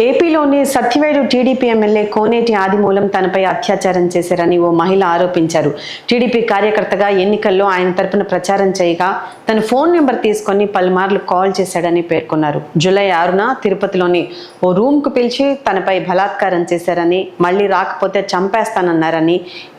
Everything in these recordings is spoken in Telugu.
ఏపీలోని సత్యవేడు టీడీపీ ఎమ్మెల్యే కోనేటి ఆదిమూలం తనపై అత్యాచారం చేశారని ఓ మహిళ ఆరోపించారు. టీడీపీ కార్యకర్తగా ఎన్నికల్లో ఆయన తరపున ప్రచారం చేయగా తన ఫోన్ నెంబర్ తీసుకొని పలుమార్లు కాల్ చేశాడని పేర్కొన్నారు. జూలై 6న తిరుపతిలోని ఓ రూమ్కు పిలిచి తనపై బలాత్కారం చేశారని, మళ్లీ రాకపోతే చంపేస్తానన్నారని,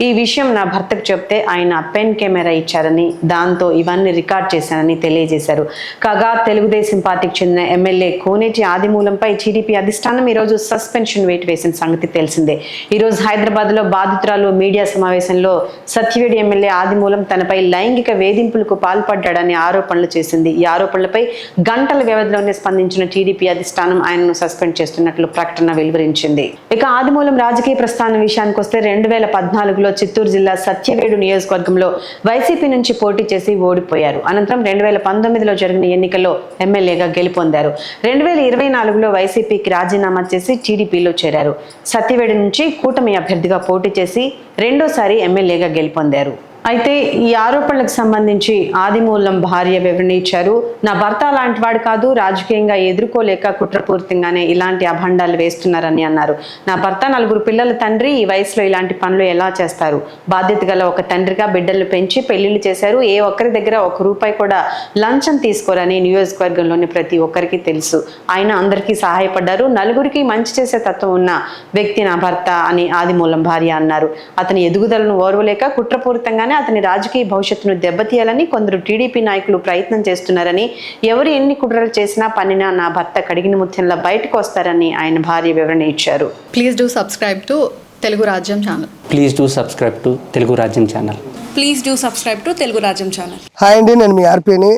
ఈ విషయం నా భర్తకు చెప్తే ఆయన పెన్ కెమెరా ఇచ్చారని, దాంతో ఇవన్నీ రికార్డ్ చేశానని తెలియజేశారు. కాగా తెలుగుదేశం పార్టీకి చెందిన ఎమ్మెల్యే కోనేటి ఆదిమూలంపై టీడీపీ అధిష్టానం ఈ రోజు సస్పెన్షన్ వేటు వేసిన సంగతి తెలిసిందే. ఈ రోజు హైదరాబాద్ లో బాధితురాలు మీడియా సమావేశంలో సత్యవేడి ఎమ్మెల్యే ఆదిమూలం తనపై లైంగిక వేధింపులకు పాల్పడ్డాడని ఆరోపణలు చేసింది. ఈ ఆరోపణలపై గంటల వ్యవధిలోనే స్పందించిన టీడీపీ అధిష్టానం ఆయనను సస్పెండ్ చేస్తున్నట్లు ప్రకటన వెలువరించింది. ఇక ఆదిమూలం రాజకీయ ప్రస్థానం విషయానికి వస్తే 2014లో చిత్తూరు జిల్లా సత్యవేడు నియోజకవర్గంలో వైసీపీ నుంచి పోటీ చేసి ఓడిపోయారు. అనంతరం 2019లో జరిగిన ఎన్నికల్లో ఎమ్మెల్యేగా గెలుపొందారు. 2024లో వైసీపీకి రాజీనామా చేసి టీడీపీలో చేరారు. సత్యవేడి నుంచి కూటమి అభ్యర్థిగా పోటీ చేసి రెండోసారి ఎమ్మెల్యేగా గెలుపొందారు. అయితే ఈ ఆరోపణలకు సంబంధించి ఆదిమూలం భార్య వివరణ ఇచ్చారు. నా భర్త అలాంటి వాడు కాదు, రాజకీయంగా ఎదుర్కోలేక కుట్రపూరితంగానే ఇలాంటి అభండాలు వేస్తున్నారని అన్నారు. నా భర్త 4 పిల్లల తండ్రి, ఈ వయసులో ఇలాంటి పనులు ఎలా చేస్తారు? బాధ్యత గల ఒక తండ్రిగా బిడ్డలను పెంచి పెళ్లిళ్ళు చేశారు. ఏ ఒక్కరి దగ్గర ₹1 కూడా లంచం తీసుకోరని నియోజకవర్గంలోని ప్రతి ఒక్కరికి తెలుసు. ఆయన అందరికీ సహాయపడ్డారు. నలుగురికి మంచి చేసే తత్వం ఉన్న వ్యక్తి నా భర్త అని ఆదిమూలం భార్య అన్నారు. అతని ఎదుగుదలను ఓర్వలేక కుట్రపూరితంగానే అతని రాజకీయ భవిష్యత్తును దెబ్బతీయాలని కొందరు టీడీపీ నాయకులు ప్రయత్నం చేస్తున్నారని, ఎవరు ఎన్ని కుట్రలు చేసినా పన్నినా నా భర్త కడిగిన ముత్యంలా బయటకు వస్తారని ఆయన భార్య వివరణ ఇచ్చారు. Please do subscribe to Telugu Rajyam channel. Please do subscribe to Telugu Rajyam channel. Please do subscribe to Telugu Rajyam channel. Hi అండి, నేను మీ ఆర్పీని,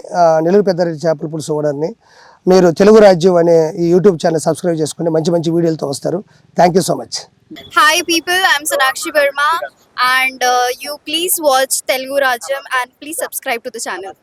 నెల్లూరు పెద్దారెడ్డి చేపల పులుసు ఓనర్ని. మీరు తెలుగు రాజ్యం అనే ఈ యూట్యూబ్ ఛానల్ సబ్స్క్రైబ్ చేసుకుని మంచి వీడియోలతో వస్తారు. Thank you so much. Hi people, I'm Sonakshi Verma and you please watch Telugu Rajyam and please subscribe to the channel.